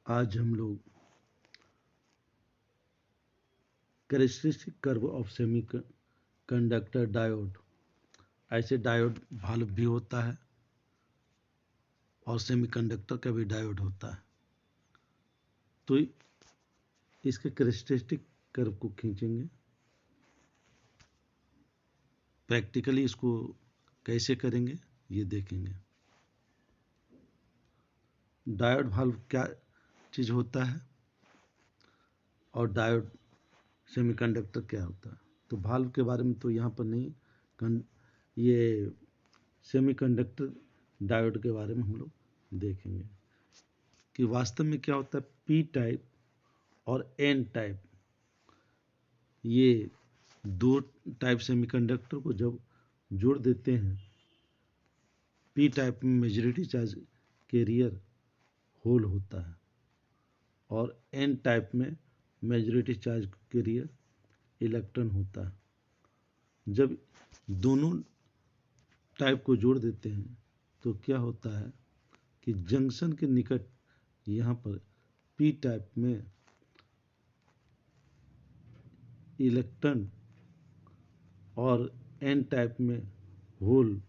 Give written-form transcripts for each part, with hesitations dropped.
आज हम लोग characteristic curve of semiconductor diode, ऐसे डायोड भाल्व भी होता है और सेमीकंडक्टर का भी डायोड होता है। तो इसके कैरेक्टरिस्टिक कर्व को खींचेंगे। प्रैक्टिकली इसको कैसे करेंगे ये देखेंगे। डायोड भाल्व क्या चीज़ होता है और डायोड सेमीकंडक्टर क्या होता है। तो भाल्व के बारे में तो यहाँ पर नहीं, ये सेमीकंडक्टर डायोड के बारे में हम लोग देखेंगे कि वास्तव में क्या होता है। पी टाइप और एन टाइप, ये दो टाइप सेमीकंडक्टर को जब जोड़ देते हैं, पी टाइप में मेजॉरिटी चार्ज कैरियर होल होता है और एन टाइप में मेजॉरिटी चार्ज कैरियर इलेक्ट्रॉन होता है। जब दोनों टाइप को जोड़ देते हैं तो क्या होता है कि जंक्शन के निकट यहाँ पर पी टाइप में इलेक्ट्रॉन और एन टाइप में होल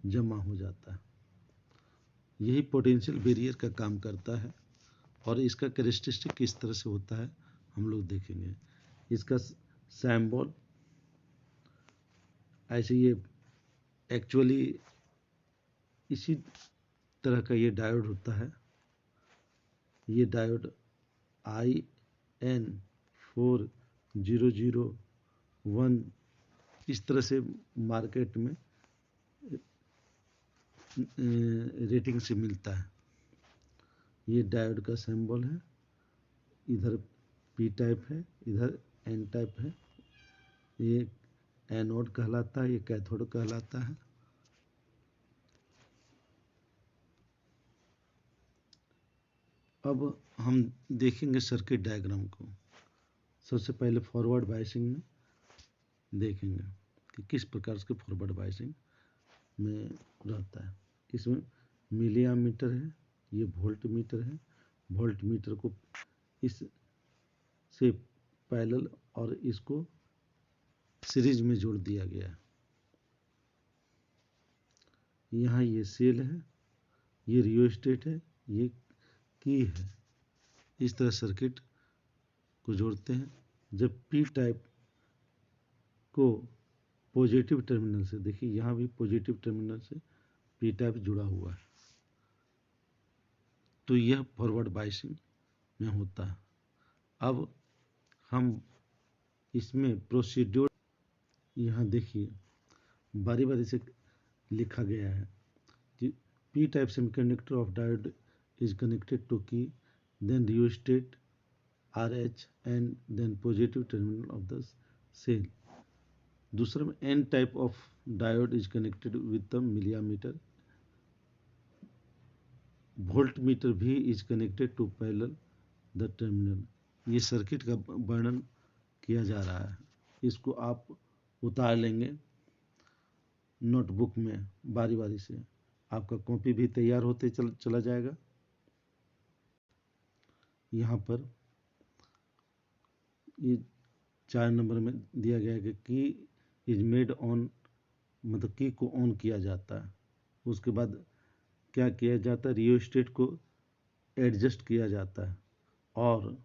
जमा हो जाता है। यही पोटेंशियल बैरियर का काम करता है और इसका कैरेक्टरिस्टिक किस तरह से होता है हम लोग देखेंगे। इसका सिंबल ऐसे, ये एक्चुअली इसी तरह का ये डायोड होता है। ये डायोड IN4001 इस तरह से मार्केट में रेटिंग से मिलता है। ये डायोड का सिंबल है। इधर पी टाइप है, इधर एन टाइप है। ये एनोड कहलाता है, ये कैथोड कहलाता है। अब हम देखेंगे सर्किट डायग्राम को। सबसे पहले फॉरवर्ड बायसिंग में देखेंगे कि किस प्रकार से फॉरवर्ड बायसिंग में रहता है। इसमें मिली एमीटर है, ये वोल्ट मीटर है। वोल्ट मीटर को इस से पैरेलल और इसको सीरीज में जोड़ दिया गया है। यहाँ ये सेल है, ये रियोस्टेट है, ये की है। इस तरह सर्किट को जोड़ते हैं। जब पी टाइप को पॉजिटिव टर्मिनल से, देखिए यहाँ भी पॉजिटिव टर्मिनल से पी टाइप जुड़ा हुआ है, तो यह फॉरवर्ड बायसिंग में होता है। अब हम इसमें प्रोसीड्यूर यहाँ देखिए बारी बारी से लिखा गया है कि p type semiconductor of diode is connected to key, then rheostat RH and then positive terminal of the cell. दूसरा में N type of diode is connected with the milliammeter. Voltmeter भी is connected to parallel the terminal. ये circuit का वर्णन किया जा रहा है। इसको आप उतार लेंगे नोटबुक में बारी बारी से, आपका कॉपी भी तैयार होते चला जाएगा। यहाँ पर ये 4 नंबर में दिया गया है कि इज मेड ऑन, मतलब की को ऑन किया जाता है। उसके बाद क्या किया जाता है, रियोस्टेट को एडजस्ट किया जाता है और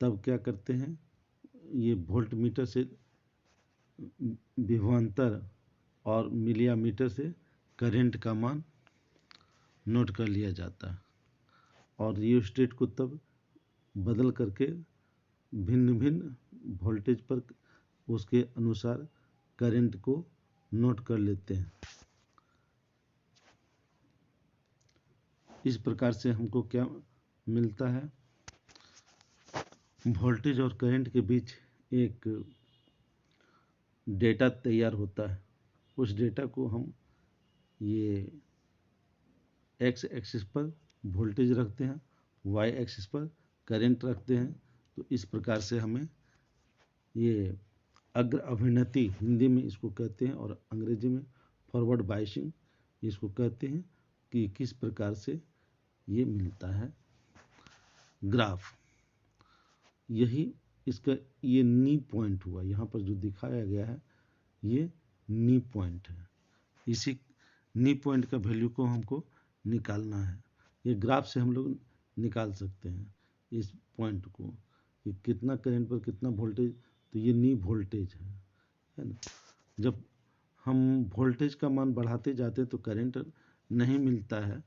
तब क्या करते हैं, ये वोल्ट मीटर से विभवांतर और मिलियमीटर से करंट का मान नोट कर लिया जाता है और रियोस्टेट को तब बदल करके भिन्न भिन्न वोल्टेज पर उसके अनुसार करंट को नोट कर लेते हैं। इस प्रकार से हमको क्या मिलता है, वोल्टेज और करंट के बीच एक डेटा तैयार होता है। उस डेटा को हम ये एक्स एक्सिस पर वोल्टेज रखते हैं, वाई एक्सिस पर करंट रखते हैं। तो इस प्रकार से हमें ये अग्र अभिनति हिंदी में इसको कहते हैं और अंग्रेजी में फॉरवर्ड बायसिंग इसको कहते हैं कि किस प्रकार से ये मिलता है। ग्राफ, यही इसका ये नी पॉइंट हुआ। यहाँ पर जो दिखाया गया है ये नी पॉइंट है। इसी नी पॉइंट का वैल्यू को हमको निकालना है। ये ग्राफ से हम लोग निकाल सकते हैं इस पॉइंट को कि कितना करंट पर कितना वोल्टेज, तो ये नी वोल्टेज है ना। जब हम वोल्टेज का मान बढ़ाते जाते हैं तो करंट नहीं मिलता है।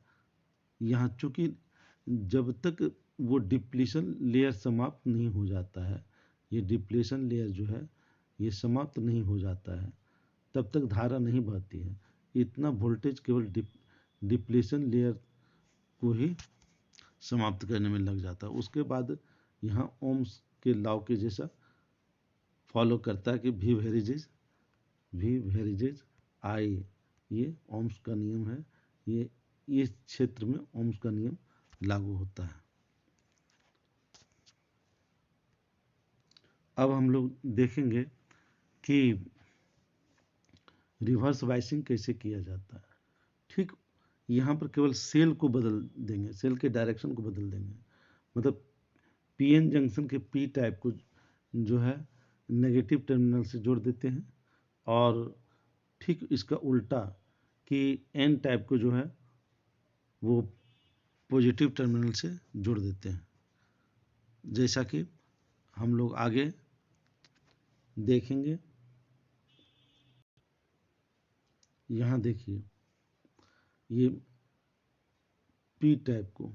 यहाँ चूँकि जब तक वो डिप्लीशन लेयर समाप्त नहीं हो जाता है, ये डिप्लीशन लेयर जो है ये समाप्त नहीं हो जाता है, तब तक धारा नहीं बहती है। इतना वोल्टेज केवल डिप्लीशन लेयर को ही समाप्त करने में लग जाता है। उसके बाद यहाँ ओम्स के लॉ के जैसा फॉलो करता है कि वी वेरिजेज आई, ये ओम्स का नियम है। ये इस क्षेत्र में ओम्स का नियम लागू होता है। अब हम लोग देखेंगे कि रिवर्स बायसिंग कैसे किया जाता है। ठीक यहाँ पर केवल सेल को बदल देंगे, सेल के डायरेक्शन को बदल देंगे। मतलब पीएन जंक्शन के पी टाइप को जो है नेगेटिव टर्मिनल से जोड़ देते हैं, और ठीक इसका उल्टा कि एन टाइप को जो है वो पॉजिटिव टर्मिनल से जोड़ देते हैं, जैसा कि हम लोग आगे देखेंगे। यहाँ देखिए ये पी टाइप को,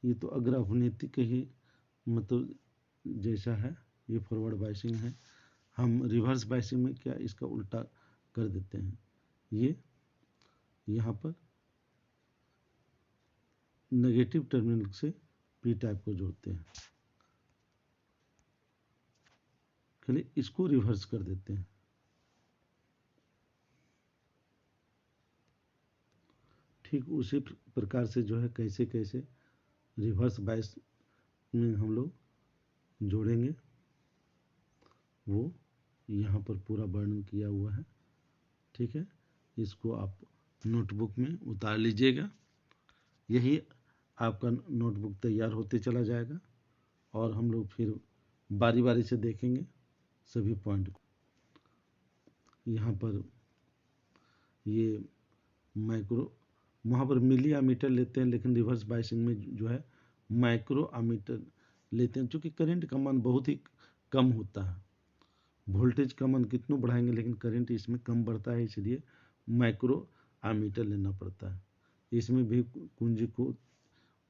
ये तो अग्राभूनेति के ही मतलब जैसा है, ये फॉरवर्ड बायसिंग है। हम रिवर्स बायसिंग में क्या इसका उल्टा कर देते हैं, ये यहाँ पर नेगेटिव टर्मिनल से पी टाइप को जोड़ते हैं, चलिए इसको रिवर्स कर देते हैं। ठीक उसी प्रकार से जो है कैसे कैसे रिवर्स बायस में हम लोग जोड़ेंगे वो यहाँ पर पूरा वर्णन किया हुआ है। ठीक है, इसको आप नोटबुक में उतार लीजिएगा। यही आपका नोटबुक तैयार होते चला जाएगा और हम लोग फिर बारी बारी से देखेंगे सभी पॉइंट को। यहाँ पर ये माइक्रो, वहाँ पर मिली आमीटर लेते हैं, लेकिन रिवर्स बायसिंग में जो है माइक्रो आमीटर लेते हैं, क्योंकि करंट का मान बहुत ही कम होता है। वोल्टेज का मान कितना बढ़ाएंगे लेकिन करंट इसमें कम बढ़ता है, इसलिए माइक्रो आमीटर लेना पड़ता है। इसमें भी कुंजी को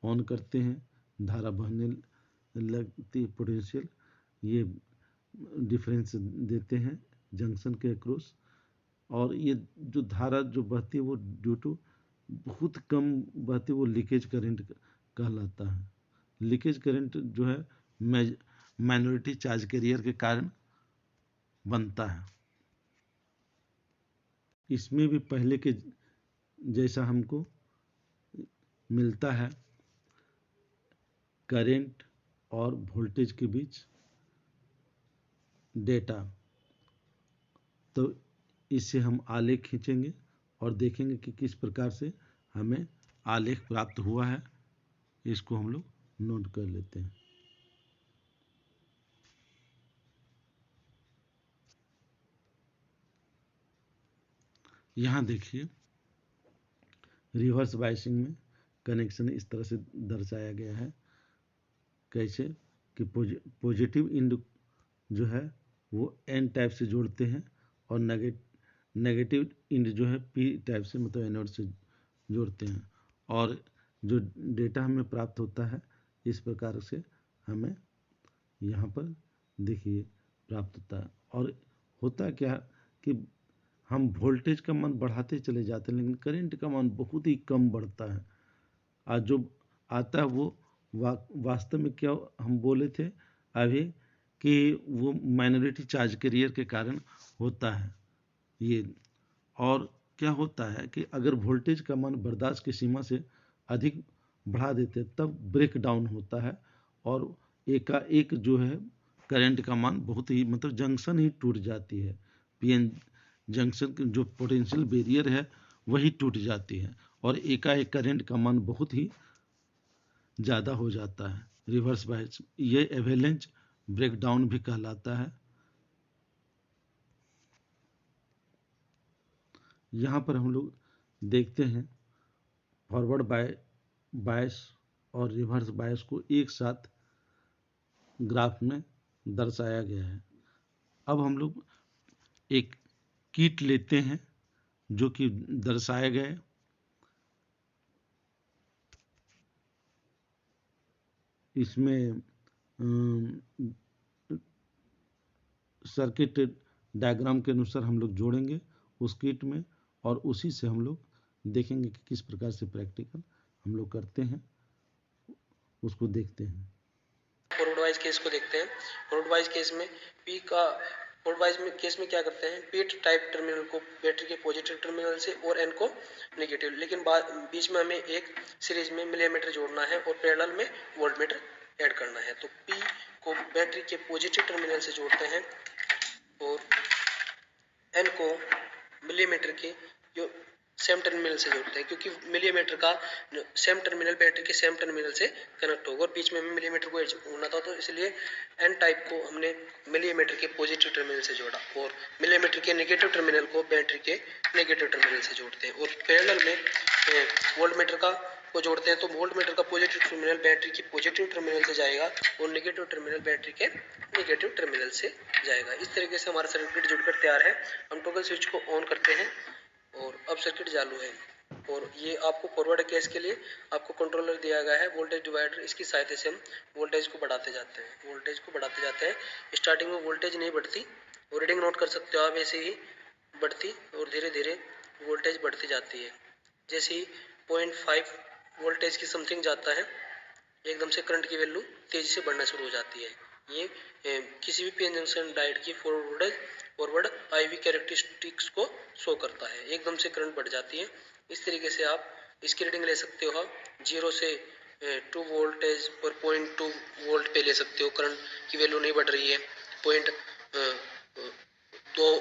ऑन करते हैं, धारा बहने लगती, पोटेंशियल ये डिफरेंस देते हैं जंक्शन के अक्रॉस, और ये जो धारा जो बहती है वो ड्यू टू बहुत कम बहती है, वो लीकेज करंट कहलाता है। लीकेज करंट जो है माइनॉरिटी चार्ज कैरियर के कारण बनता है। इसमें भी पहले के जैसा हमको मिलता है करंट और वोल्टेज के बीच डेटा, तो इससे हम आलेख खींचेंगे और देखेंगे कि किस प्रकार से हमें आलेख प्राप्त हुआ है। इसको हम लोग नोट कर लेते हैं। यहाँ देखिए रिवर्स बायसिंग में कनेक्शन इस तरह से दर्शाया गया है, कैसे कि पॉजिटिव इंड जो है वो एन टाइप से जोड़ते हैं और नेगेटिव इंड जो है पी टाइप से मतलब एनोड से जोड़ते हैं, और जो डेटा हमें प्राप्त होता है इस प्रकार से हमें यहाँ पर देखिए प्राप्त होता है। और होता क्या कि हम वोल्टेज का मान बढ़ाते चले जाते हैं लेकिन करंट का मान बहुत ही कम बढ़ता है, और जो आता है वो वास्तव में क्या हम बोले थे अभी कि वो माइनॉरिटी चार्ज कैरियर के कारण होता है ये। और क्या होता है कि अगर वोल्टेज का मान बर्दाश्त की सीमा से अधिक बढ़ा देते तब ब्रेक डाउन होता है, और एकाएक जो है करंट का मान बहुत ही मतलब जंक्शन ही टूट जाती है। पीएन जंक्शन की जो पोटेंशियल बैरियर है वही टूट जाती है और एकाएक करंट का मान बहुत ही ज़्यादा हो जाता है। रिवर्स बायस ये एवेलेंच ब्रेकडाउन भी कहलाता है। यहाँ पर हम लोग देखते हैं फॉरवर्ड बायस और रिवर्स बायस को एक साथ ग्राफ में दर्शाया गया है। अब हम लोग एक किट लेते हैं जो कि दर्शाए गए इसमें सर्किट डायग्राम के अनुसार हम लोग जोड़ेंगे उस किट में, और उसी से हम लोग देखेंगे कि किस प्रकार से प्रैक्टिकल हम लोग करते हैं, उसको देखते हैं। फॉरवर्ड वाइज केस को देखते हैं। फॉरवर्ड वाइज केस में पी का फॉरवर्ड वाइज में केस में क्या करते हैं, पी टाइप टर्मिनल को बैटरी के पॉजिटिव टर्मिनल से और एन को नेगेटिव, लेकिन बीच में हमें एक सीरीज में मिलीमीटर जोड़ना है और पैरेलल में वोल्टमीटर ऐड करना है। तो पी को बैटरी के पॉजिटिव टर्मिनल से जोड़ते हैं और एन को मिलीमीटर के जो सेम टर्मिनल से जोड़ते हैं, क्योंकि मिलीमीटर का सेम टर्मिनल बैटरी के सेम टर्मिनल से कनेक्ट होगा और बीच में हमें मिलीमीटर को जोड़ना था, तो इसलिए एन टाइप को हमने मिलीमीटर के पॉजिटिव टर्मिनल से जोड़ा और मिलीमीटर के नेगेटिव टर्मिनल को बैटरी के नेगेटिव टर्मिनल से जोड़ते हैं। और पैरेलल में वोल्टमीटर का को जोड़ते हैं, तो वोल्टमीटर का पॉजिटिव टर्मिनल बैटरी की पॉजिटिव टर्मिनल से जाएगा और नेगेटिव टर्मिनल बैटरी के नेगेटिव टर्मिनल से जाएगा। इस तरीके से हमारा सर्किट जुड़कर तैयार है। हम टॉगल स्विच को ऑन करते हैं और अब सर्किट चालू है। और ये आपको फॉरवर्ड केस के लिए आपको कंट्रोलर दिया गया है वोल्टेज डिवाइडर, इसकी सहायता से हम वोल्टेज को बढ़ाते जाते हैं। स्टार्टिंग में वोल्टेज नहीं बढ़ती और रीडिंग नोट कर सकते हो आप, ऐसे ही बढ़ती और धीरे धीरे वोल्टेज बढ़ती जाती है। जैसे ही 0.5 वोल्टेज की समथिंग जाता है, एकदम से करंट की वैल्यू तेजी से बढ़ना शुरू हो जाती है। ये किसी भी पीएन जंक्शन डायोड की फॉरवर्ड आईवी कैरेक्टरिस्टिक्स को शो करता है। एकदम से करंट बढ़ जाती है। इस तरीके से आप इसकी रीडिंग ले सकते हो। 0 से 2 वोल्टेज पर 0.2 वोल्ट पे ले सकते हो, करंट की वैल्यू नहीं बढ़ रही है। 2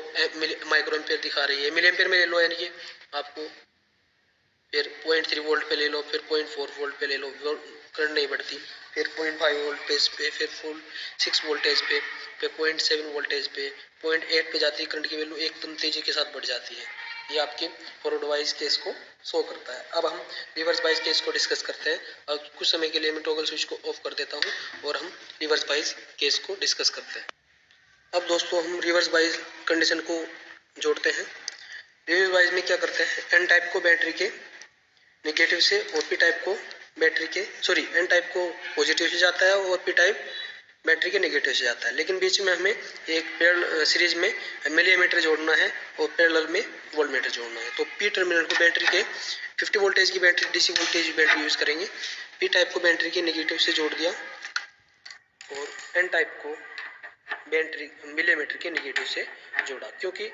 माइक्रो एम्पियर दिखा रही है, मिली एम्पियर में ले लो, यानी कि आपको फिर 0.3 वोल्ट पे ले लो, फिर 0.4 वोल्ट पे ले लो, करंट नहीं बढ़ती। फिर 0.5 वोल्टेज पे, फिर फुल 6 वोल्टेज पे, फिर 0.7 वोल्टेज पे, 0.8 पे जाती है, करंट की वैल्यू एकदम तेजी के साथ बढ़ जाती है। ये आपके फॉरवर्ड वाइज केस को शो करता है। अब हम रिवर्स वाइज केस को डिस्कस करते हैं। अब कुछ समय के लिए मैं टॉगल स्विच को ऑफ कर देता हूँ और हम रिवर्स वाइज केस को डिस्कस करते हैं। अब दोस्तों हम रिवर्स वाइज कंडीशन को जोड़ते हैं। रिवर्स वाइज में क्या करते हैं, एन टाइप को बैटरी के नेगेटिव से और पी टाइप को बैटरी के एन टाइप को पॉजिटिव से जाता है और पी टाइप बैटरी के नेगेटिव से जाता है, लेकिन बीच में हमें एक सीरीज में मिलीमीटर जोड़ना है और पैरेलल में वोल्टमीटर जोड़ना है। तो पी टर्मिनल को बैटरी के 50 वोल्टेज की battery DC voltage battery use करेंगे, पी टाइप को बैटरी के नेगेटिव से जोड़ दिया और एन टाइप को बैटरी मिलीमीटर के नेगेटिव से जोड़ा। क्योंकि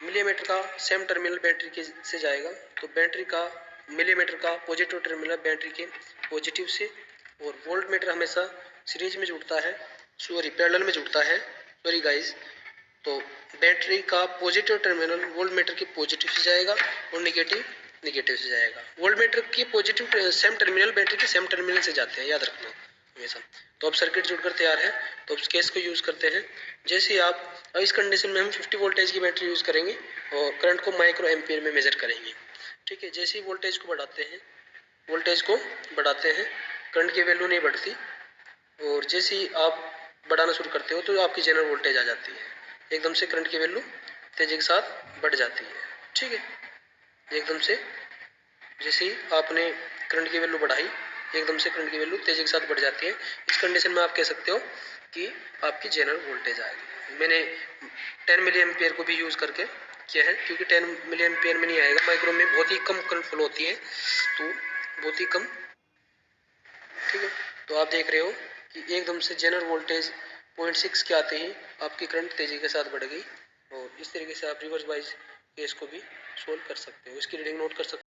मिलीमीटर का सेम टर्मिनल बैटरी के से जाएगा, तो बैटरी का मिलीमीटर का पॉजिटिव टर्मिनल बैटरी के पॉजिटिव से, और वोल्टमीटर हमेशा सीरीज में जुड़ता है, पैरेलल में जुड़ता है, तो बैटरी का पॉजिटिव टर्मिनल वोल्टमीटर के पॉजिटिव से जाएगा और नेगेटिव से जाएगा। वोल्टमीटर की पॉजिटिव सेम टर्मिनल बैटरी के सेम टर्मिनल से जाते हैं, याद रखना हमेशा। तो अब सर्किट जुड़कर तैयार है। तो अब केस को यूज करते हैं। जैसे आप इस कंडीशन में हम 50 वोल्टेज की बैटरी यूज करेंगे और करंट को माइक्रो एम्पियर में मेजर करेंगे। ठीक है, जैसे ही वोल्टेज को बढ़ाते हैं, करंट की वैल्यू नहीं बढ़ती, और जैसे ही आप बढ़ाना शुरू करते हो तो आपकी जनरल वोल्टेज आ जाती है। एकदम से करंट की वैल्यू तेजी के साथ बढ़ जाती है। ठीक है, एकदम से जैसे ही आपने करंट की वैल्यू बढ़ाई, एकदम से करंट की वैल्यू तेजी के साथ बढ़ जाती है। इस कंडीशन में आप कह सकते हो कि आपकी जनरल वोल्टेज आएगी। मैंने 10 मिली एम्पियर को भी यूज करके किया है, क्योंकि 10 मिली एम्पियर में नहीं आएगा, माइक्रो में बहुत ही कम करंट फ्लो होती है, तो बहुत ही कम। ठीक है, तो आप देख रहे हो कि एकदम से जनरल वोल्टेज 0.6 के आते ही आपकी करंट तेजी के साथ बढ़ गई। और इस तरीके से आप रिवर्स वाइज केस को भी सोल्व कर सकते हो। इसकी रीडिंग नोट कर सकते हो।